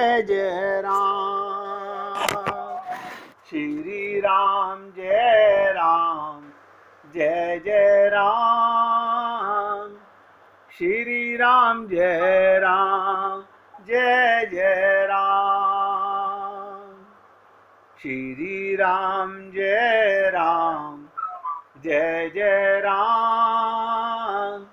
जय जय राम, श्री राम जय राम, जय जय राम, श्री राम जय राम, जय जय राम, श्री राम जय राम, जय जय राम,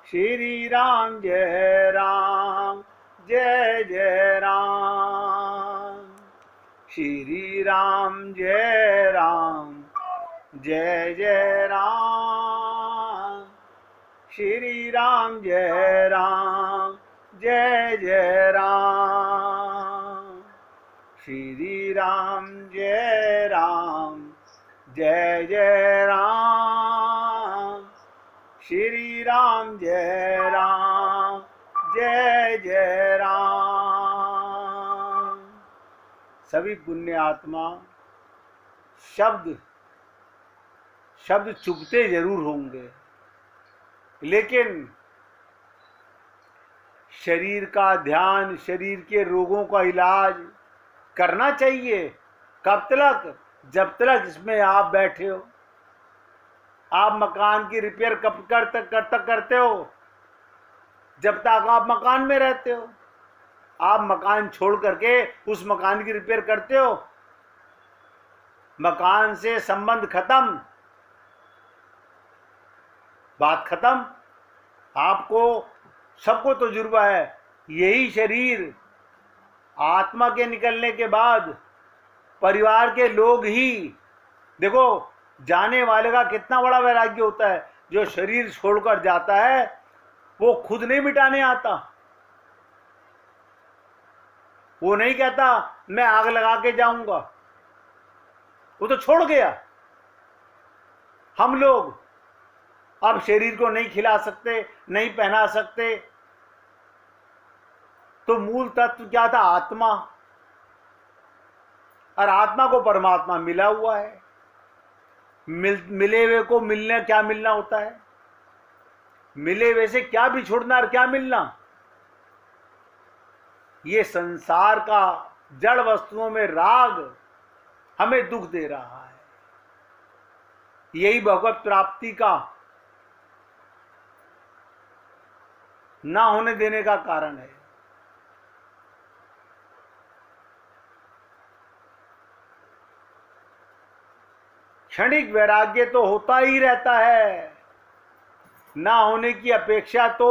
श्री राम जय राम, जय जय राम, श्री राम जय राम, जय जय राम, श्री राम जय राम, जय जय राम, श्री राम जय राम, जय जय राम, श्री राम जय राम, जय जय राम। सभी पुण्य आत्मा शब्द चुभते जरूर होंगे, लेकिन शरीर का ध्यान, शरीर के रोगों का इलाज करना चाहिए। कब तक? जब तक इसमें आप बैठे हो। आप मकान की रिपेयर कब करते हो? जब तक आप मकान में रहते हो। आप मकान छोड़ करके उस मकान की रिपेयर करते हो, मकान से संबंध खत्म, बात खत्म। आपको सबको तजुर्बा है, यही शरीर आत्मा के निकलने के बाद परिवार के लोग ही, देखो जाने वाले का कितना बड़ा वैराग्य होता है। जो शरीर छोड़कर जाता है वो खुद नहीं मिटाने आता। वो नहीं कहता मैं आग लगा के जाऊंगा, वो तो छोड़ गया। हम लोग अब शरीर को नहीं खिला सकते, नहीं पहना सकते, तो मूल तत्व क्या था? आत्मा। और आत्मा को परमात्मा मिला हुआ है। मिले हुए को मिलने, क्या मिलना होता है? मिले हुए से क्या बिछुड़ना और क्या मिलना? ये संसार का जड़ वस्तुओं में राग हमें दुख दे रहा है। यही भगवत प्राप्ति का ना होने देने का कारण है। क्षणिक वैराग्य तो होता ही रहता है, ना होने की अपेक्षा तो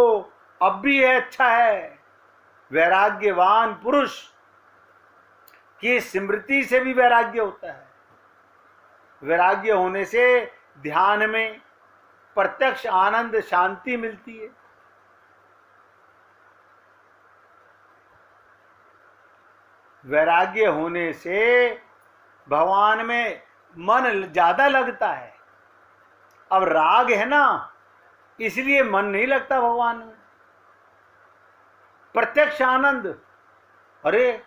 अब भी है, अच्छा है। वैराग्यवान पुरुष की स्मृति से भी वैराग्य होता है। वैराग्य होने से ध्यान में प्रत्यक्ष आनंद, शांति मिलती है। वैराग्य होने से भगवान में मन ज्यादा लगता है। अब राग है ना, इसलिए मन नहीं लगता भगवान में। प्रत्यक्ष आनंद, अरे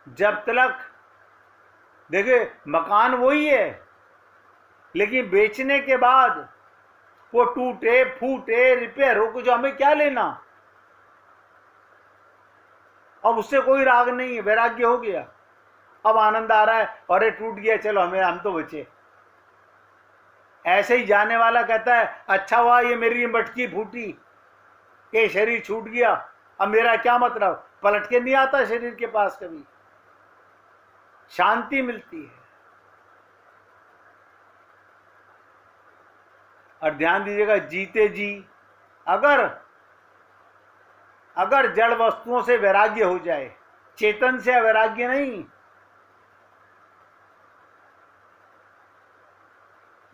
जब तक देखिए मकान वही है, लेकिन बेचने के बाद वो टूटे फूटे रिपेयर हो, कुछ हमें क्या लेना? अब उससे कोई राग नहीं है, वैराग्य हो गया। अब आनंद आ रहा है, अरे टूट गया, चलो हम तो बचे। ऐसे ही जाने वाला कहता है अच्छा हुआ ये मेरी मटकी फूटी, ये शरीर छूट गया, अब मेरा क्या मतलब? पलट के नहीं आता शरीर के पास कभी। शांति मिलती है। और ध्यान दीजिएगा, जीते जी अगर जड़ वस्तुओं से वैराग्य हो जाए, चेतन से वैराग्य नहीं।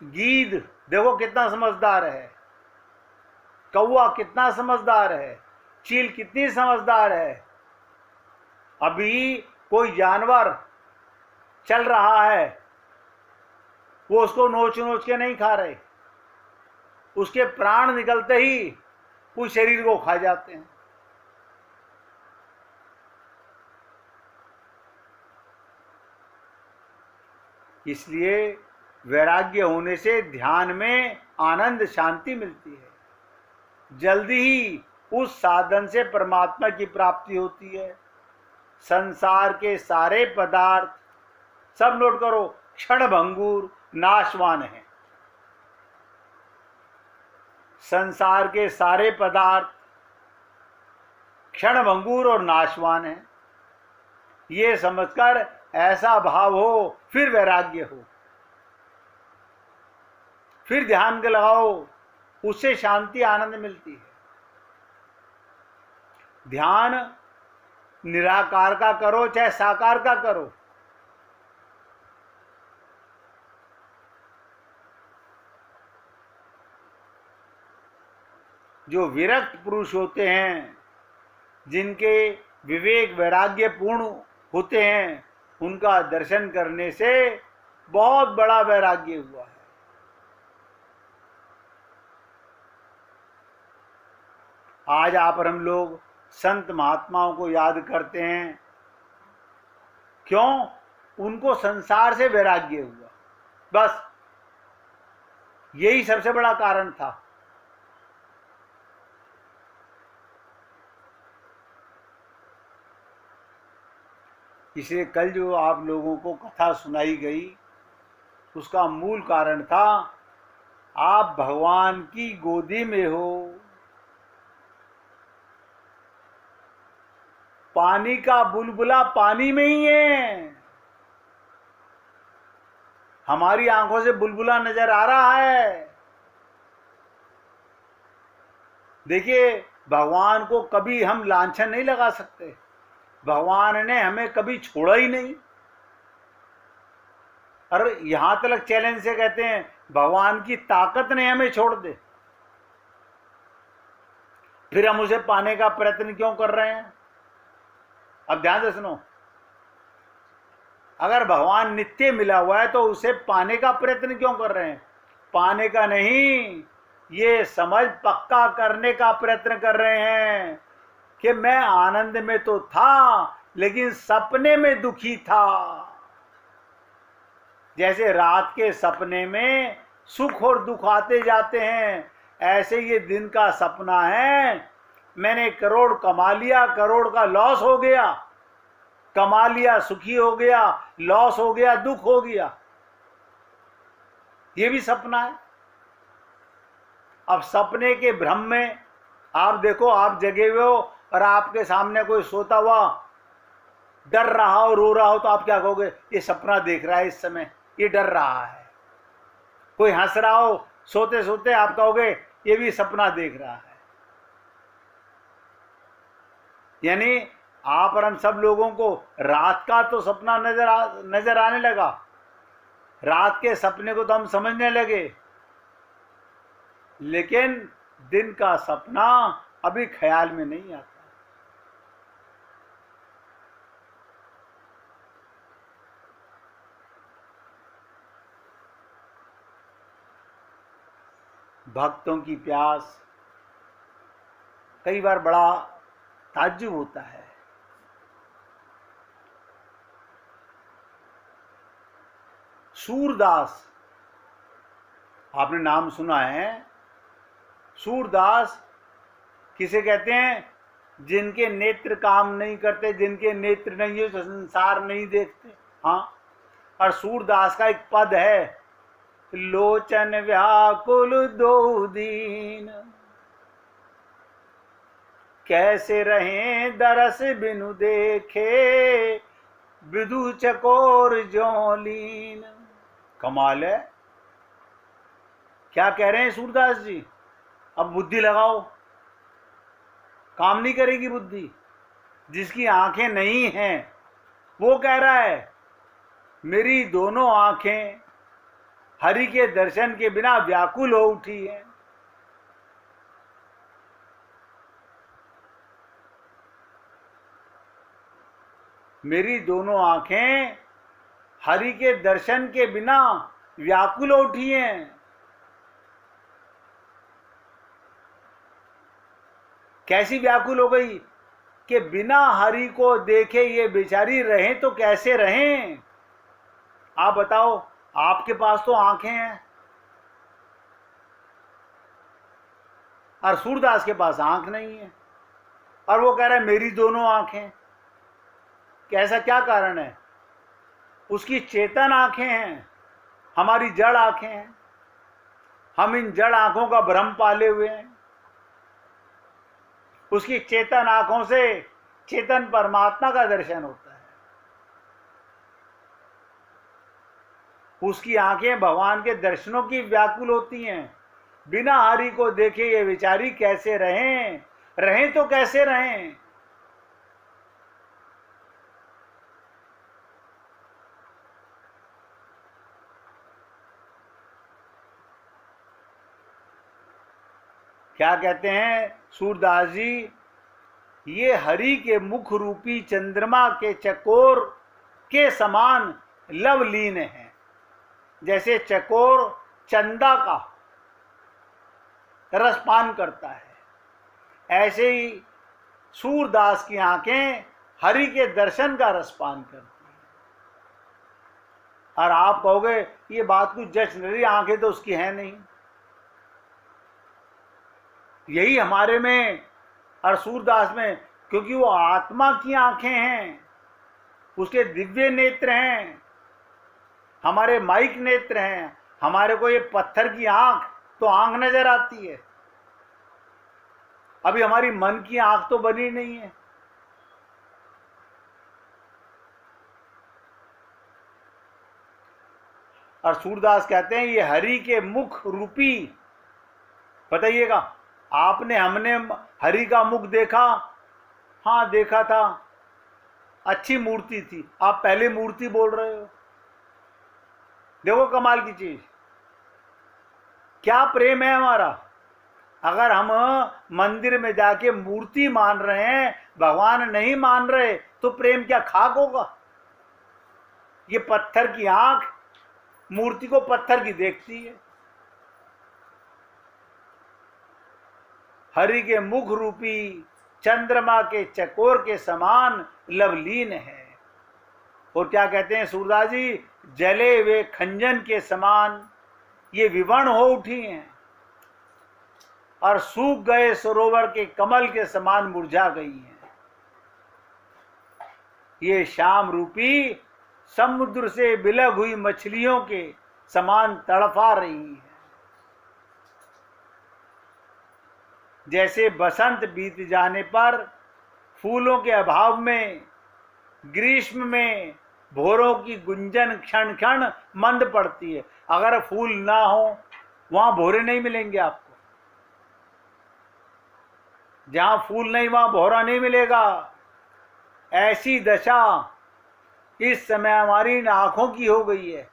गीद देखो कितना समझदार है, कौवा कितना समझदार है, चील कितनी समझदार है। अभी कोई जानवर चल रहा है, वो उसको नोच नोच के नहीं खा रहे, उसके प्राण निकलते ही उस शरीर को खा जाते हैं। इसलिए वैराग्य होने से ध्यान में आनंद, शांति मिलती है। जल्दी ही उस साधन से परमात्मा की प्राप्ति होती है। संसार के सारे पदार्थ, सब नोट करो, क्षणभंगुर नाशवान है। संसार के सारे पदार्थ क्षणभंगुर और नाशवान है। ये समझकर ऐसा भाव हो, फिर वैराग्य हो, फिर ध्यान के लगाओ, उससे शांति आनंद मिलती है। ध्यान निराकार का करो चाहे साकार का करो, जो विरक्त पुरुष होते हैं, जिनके विवेक वैराग्य पूर्ण होते हैं, उनका दर्शन करने से बहुत बड़ा वैराग्य हुआ है। आज आप और हम लोग संत महात्माओं को याद करते हैं, क्यों? उनको संसार से वैराग्य हुआ, बस यही सबसे बड़ा कारण था। इसलिए कल जो आप लोगों को कथा सुनाई गई, उसका मूल कारण था, आप भगवान की गोदी में हो, पानी का बुलबुला पानी में ही है। हमारी आंखों से बुलबुला नजर आ रहा है। देखिए, भगवान को कभी हम लांछन नहीं लगा सकते। भगवान ने हमें कभी छोड़ा ही नहीं। और यहां तक चैलेंज से कहते हैं, भगवान की ताकत ने हमें छोड़ दे, फिर हम उसे पाने का प्रयत्न क्यों कर रहे हैं? अब ध्यान से सुनो, अगर भगवान नित्य मिला हुआ है तो उसे पाने का प्रयत्न क्यों कर रहे हैं? पाने का नहीं, ये समझ पक्का करने का प्रयत्न कर रहे हैं कि मैं आनंद में तो था, लेकिन सपने में दुखी था। जैसे रात के सपने में सुख और दुख आते जाते हैं, ऐसे ये दिन का सपना है, मैंने करोड़ कमा लिया, करोड़ का लॉस हो गया, कमा लिया सुखी हो गया, लॉस हो गया दुख हो गया, ये भी सपना है। अब सपने के भ्रम में आप देखो, आप जगे हुए हो और आपके सामने कोई सोता हुआ डर रहा हो, रो रहा हो, तो आप क्या कहोगे? ये सपना देख रहा है, इस समय ये डर रहा है। कोई हंस रहा हो सोते सोते, आप कहोगे ये भी सपना देख रहा है। यानी आप और हम सब लोगों को रात का तो सपना नजर आने लगा, रात के सपने को तो हम समझने लगे, लेकिन दिन का सपना अभी ख्याल में नहीं आता। भक्तों की प्यास, कई बार बड़ा ताज्जुब होता है। सूरदास, आपने नाम सुना है? सूरदास किसे कहते हैं? जिनके नेत्र काम नहीं करते, जिनके नेत्र नहीं है, संसार नहीं देखते। हाँ, और सूरदास का एक पद है, लोचन व्याकुल दो दीन, कैसे रहें दरस बिनु देखे, विदु चकोर ज्यों लीन। कमाल है, क्या कह रहे हैं सूरदास जी? अब बुद्धि लगाओ, काम नहीं करेगी बुद्धि। जिसकी आंखें नहीं हैं वो कह रहा है, मेरी दोनों आंखें हरि के दर्शन के बिना व्याकुल हो उठी है। मेरी दोनों आंखें हरि के दर्शन के बिना व्याकुल हो उठी हैं। कैसी व्याकुल हो गई कि बिना हरि को देखे ये बेचारी रहें तो कैसे रहें? आप बताओ, आपके पास तो आंखें हैं, और सूरदास के पास आंख नहीं है, और वो कह रहा है मेरी दोनों आंखें। कैसा क्या कारण है? उसकी चेतन आंखें हैं, हमारी जड़ आंखें हैं। हम इन जड़ आंखों का भ्रम पाले हुए हैं। उसकी चेतन आंखों से चेतन परमात्मा का दर्शन होता है। उसकी आंखें भगवान के दर्शनों की व्याकुल होती हैं। बिना हरि को देखे ये विचारी कैसे रहें? रहें तो कैसे रहें? क्या कहते हैं सूरदास जी? ये हरि के मुख रूपी चंद्रमा के चकोर के समान लवलीन है। जैसे चकोर चंदा का रसपान करता है, ऐसे ही सूरदास की आंखें हरि के दर्शन का रसपान करती हैं। और आप कहोगे ये बात कुछ जच नहीं रही, आंखें तो उसकी हैं नहीं। यही हमारे में और सूरदास में, क्योंकि वो आत्मा की आंखें हैं, उसके दिव्य नेत्र हैं, हमारे माइक नेत्र हैं। हमारे को ये पत्थर की आंख तो आंख नजर आती है, अभी हमारी मन की आंख तो बनी नहीं है। और सूरदास कहते हैं ये हरि के मुख रूपी। बताइएगा, आपने हमने हरि का मुख देखा? हाँ देखा था, अच्छी मूर्ति थी। आप पहले मूर्ति बोल रहे हो। देखो कमाल की चीज, क्या प्रेम है हमारा। अगर हम मंदिर में जाके मूर्ति मान रहे हैं, भगवान नहीं मान रहे, तो प्रेम क्या खाक होगा? ये पत्थर की आंख मूर्ति को पत्थर की देखती है। हरि के मुख रूपी चंद्रमा के चकोर के समान लवलीन है। और क्या कहते हैं सूरदास जी? जले हुए खंजन के समान ये विवर्ण हो उठी हैं, और सूख गए सरोवर के कमल के समान मुरझा गई हैं। ये शाम रूपी समुद्र से बिलग हुई मछलियों के समान तड़फा रही है। जैसे बसंत बीत जाने पर फूलों के अभाव में ग्रीष्म में भोरों की गुंजन क्षण क्षण मंद पड़ती है। अगर फूल ना हो वहां भोरे नहीं मिलेंगे आपको। जहां फूल नहीं वहां भोरा नहीं मिलेगा। ऐसी दशा इस समय हमारी इन आंखों की हो गई है।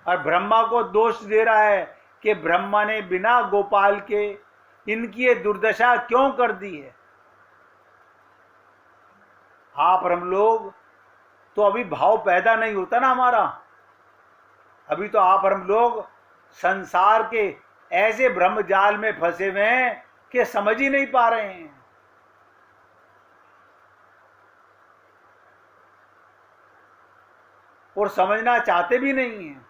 और ब्रह्मा को दोष दे रहा है कि ब्रह्मा ने बिना गोपाल के इनकी ये दुर्दशा क्यों कर दी है। आप और हम लोग तो अभी भाव पैदा नहीं होता ना हमारा। अभी तो आप और हम लोग संसार के ऐसे ब्रह्म जाल में फंसे हुए हैं कि समझ ही नहीं पा रहे हैं। और समझना चाहते भी नहीं हैं।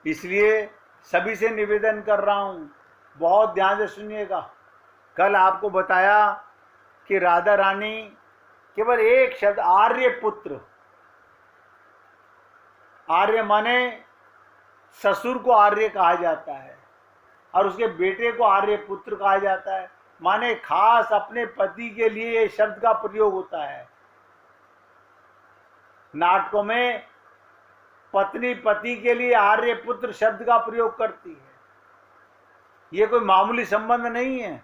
इसलिए सभी से निवेदन कर रहा हूं, बहुत ध्यान से सुनिएगा। कल आपको बताया कि राधा रानी केवल एक शब्द आर्य पुत्र, आर्य माने ससुर को आर्य कहा जाता है और उसके बेटे को आर्य पुत्र कहा जाता है। माने खास अपने पति के लिए ये शब्द का प्रयोग होता है। नाटकों में पत्नी पति के लिए आर्य पुत्र शब्द का प्रयोग करती है। ये कोई मामूली संबंध नहीं है।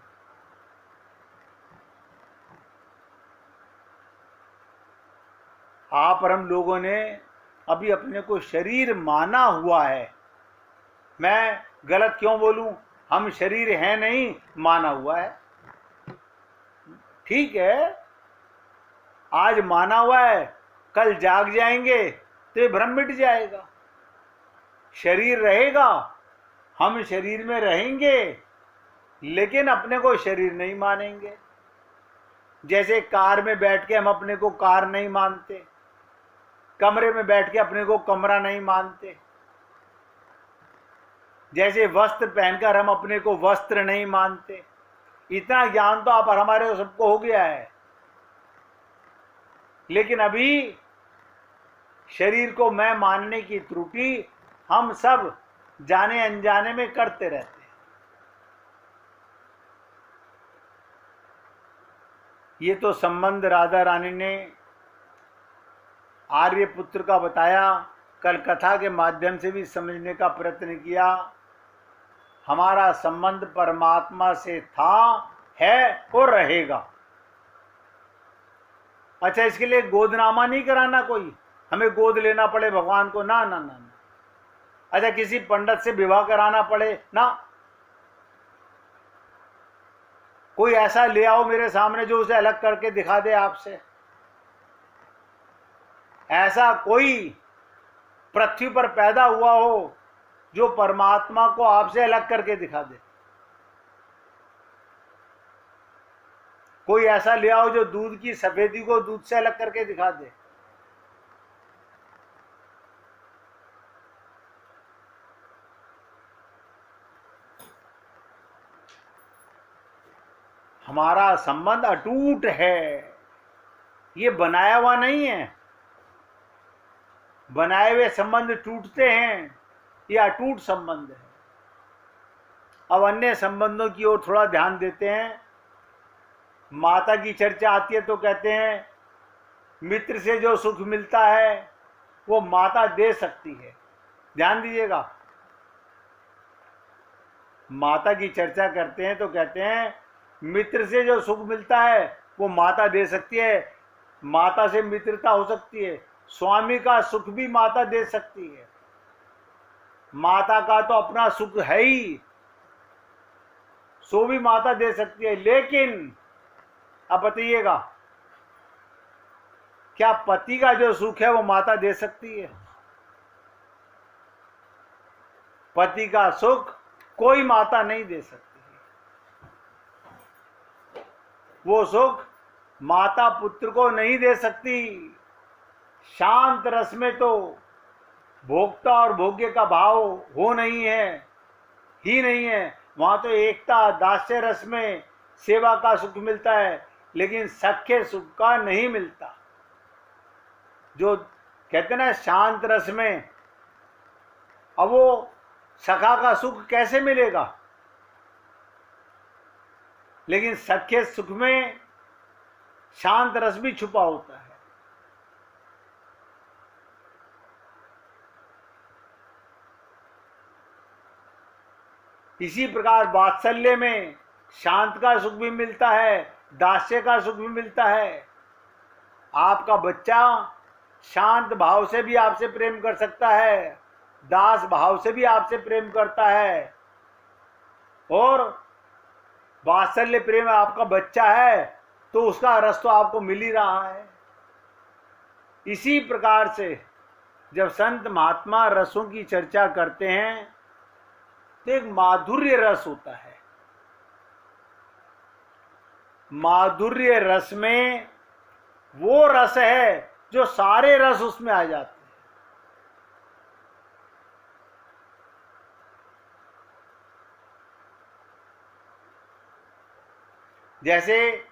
आप और हम लोगों ने अभी अपने को शरीर माना हुआ है। मैं गलत क्यों बोलूं? हम शरीर हैं नहीं, माना हुआ है। ठीक है, आज माना हुआ है, कल जाग जाएंगे तो ये भ्रम मिट जाएगा। शरीर रहेगा, हम शरीर में रहेंगे, लेकिन अपने को शरीर नहीं मानेंगे। जैसे कार में बैठ के हम अपने को कार नहीं मानते, कमरे में बैठ के अपने को कमरा नहीं मानते, जैसे वस्त्र पहनकर हम अपने को वस्त्र नहीं मानते। इतना ज्ञान तो आप हमारे सबको हो गया है, लेकिन अभी शरीर को मैं मानने की त्रुटि हम सब जाने अनजाने में करते रहते हैं। ये तो संबंध राधा रानी ने आर्यपुत्र का बताया, कल कथा के माध्यम से भी समझने का प्रयत्न किया। हमारा संबंध परमात्मा से था, है और रहेगा। अच्छा, इसके लिए गोदनामा नहीं कराना, कोई हमें गोद लेना पड़े भगवान को, ना ना ना ना। अच्छा, किसी पंडित से विवाह कराना पड़े ना, कोई ऐसा ले आओ मेरे सामने जो उसे अलग करके दिखा दे आपसे। ऐसा कोई पृथ्वी पर पैदा हुआ हो जो परमात्मा को आपसे अलग करके दिखा दे। कोई ऐसा ले आओ जो दूध की सफेदी को दूध से अलग करके दिखा दे। हमारा संबंध अटूट है, ये बनाया हुआ नहीं है। बनाए हुए संबंध टूटते हैं, ये अटूट संबंध है। अब अन्य संबंधों की ओर थोड़ा ध्यान देते हैं। माता की चर्चा आती है तो कहते हैं मित्र से जो सुख मिलता है वो माता दे सकती है। ध्यान दीजिएगा, माता की चर्चा करते हैं तो कहते हैं मित्र से जो सुख मिलता है वो माता दे सकती है। माता से मित्रता हो सकती है, स्वामी का सुख भी माता दे सकती है। माता का तो अपना सुख है ही, सो भी माता दे सकती है। लेकिन अब बताइएगा, क्या पति का जो सुख है वो माता दे सकती है? पति का सुख कोई माता नहीं दे सकती है। वो सुख माता पुत्र को नहीं दे सकती। शांत रस में तो भोक्ता और भोग्य का भाव हो नहीं है, ही नहीं है। वहां तो एकता दास्य रस में सेवा का सुख मिलता है, लेकिन सख्य सुख का नहीं मिलता। जो कहते ना शांत रस में, अब वो सखा का सुख कैसे मिलेगा? लेकिन सख्य सुख में शांत रस भी छुपा होता है। इसी प्रकार वात्सल्य में शांत का सुख भी मिलता है, दास्य का सुख भी मिलता है। आपका बच्चा शांत भाव से भी आपसे प्रेम कर सकता है, दास भाव से भी आपसे प्रेम करता है, और वात्सल्य प्रेम आपका बच्चा है तो उसका रस तो आपको मिल ही रहा है। इसी प्रकार से जब संत महात्मा रसों की चर्चा करते हैं तो एक माधुर्य रस होता है। माधुर्य रस में वो रस है जो सारे रस उसमें आ जाते हैं। जैसे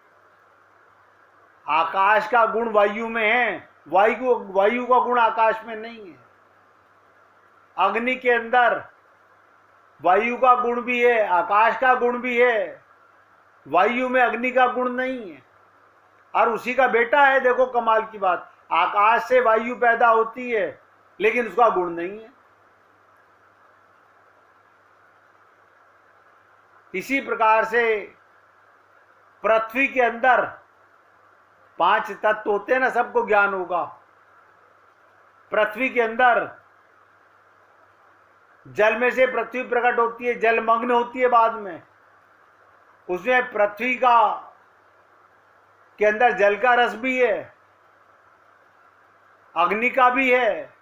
आकाश का गुण वायु में है, वायु का गुण आकाश में नहीं है। अग्नि के अंदर वायु का गुण भी है, आकाश का गुण भी है, वायु में अग्नि का गुण नहीं है। और उसी का बेटा है। देखो कमाल की बात, आकाश से वायु पैदा होती है लेकिन उसका गुण नहीं है। इसी प्रकार से पृथ्वी के अंदर 5 तत्व होते हैं ना, सबको ज्ञान होगा। पृथ्वी के अंदर जल में से पृथ्वी प्रकट होती है, जलमग्न होती है बाद में। उसमें पृथ्वी का के अंदर जल का रस भी है, अग्नि का भी है,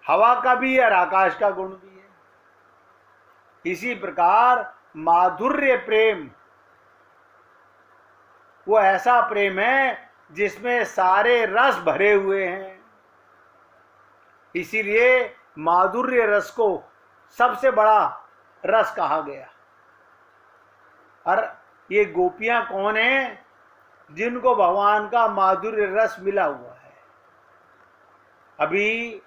हवा का भी है और आकाश का गुण भी है। इसी प्रकार माधुर्य प्रेम वो ऐसा प्रेम है जिसमें सारे रस भरे हुए हैं। इसीलिए माधुर्य रस को सबसे बड़ा रस कहा गया। और ये गोपियां कौन हैं? जिनको भगवान का माधुर्य रस मिला हुआ है। अभी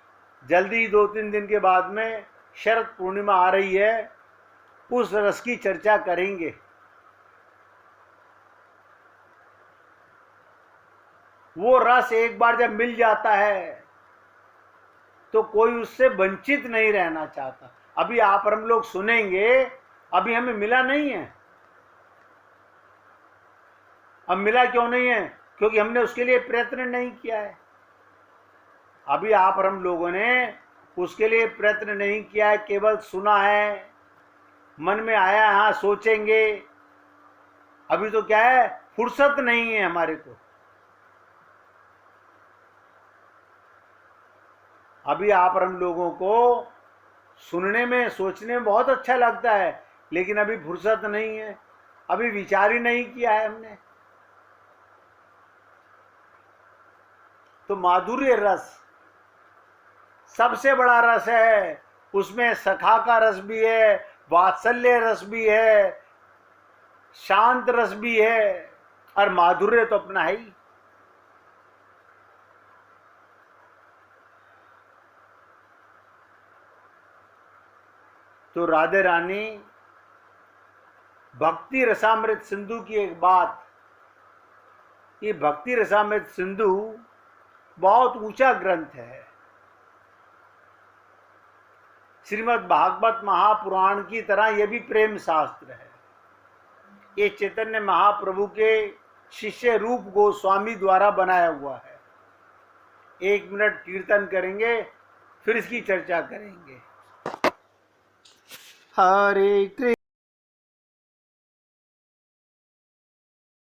जल्दी 2-3 दिन के बाद में शरद पूर्णिमा आ रही है, उस रस की चर्चा करेंगे। वो रस एक बार जब मिल जाता है तो कोई उससे वंचित नहीं रहना चाहता। अभी आप और हम लोग सुनेंगे, अभी हमें मिला नहीं है। अब मिला क्यों नहीं है? क्योंकि हमने उसके लिए प्रयत्न नहीं किया है। अभी आप और हम लोगों ने उसके लिए प्रयत्न नहीं किया है, केवल सुना है, मन में आया, हाँ सोचेंगे। अभी तो क्या है, फुर्सत नहीं है हमारे को। अभी आप और हम लोगों को सुनने में, सोचने में बहुत अच्छा लगता है, लेकिन अभी फुर्सत नहीं है, अभी विचार ही नहीं किया है हमने। तो माधुर्य रस सबसे बड़ा रस है। उसमें सखा का रस भी है, वात्सल्य रस भी है, शांत रस भी है, और माधुर्य तो अपना है ही। तो राधे रानी, भक्ति रसामृत सिंधु की एक बात, ये भक्ति रसामृत सिंधु बहुत ऊंचा ग्रंथ है। श्रीमद् भागवत महापुराण की तरह यह भी प्रेम शास्त्र है। ये चैतन्य महाप्रभु के शिष्य रूप गोस्वामी द्वारा बनाया हुआ है। 1 मिनट कीर्तन करेंगे, फिर इसकी चर्चा करेंगे। हरे कृष्ण।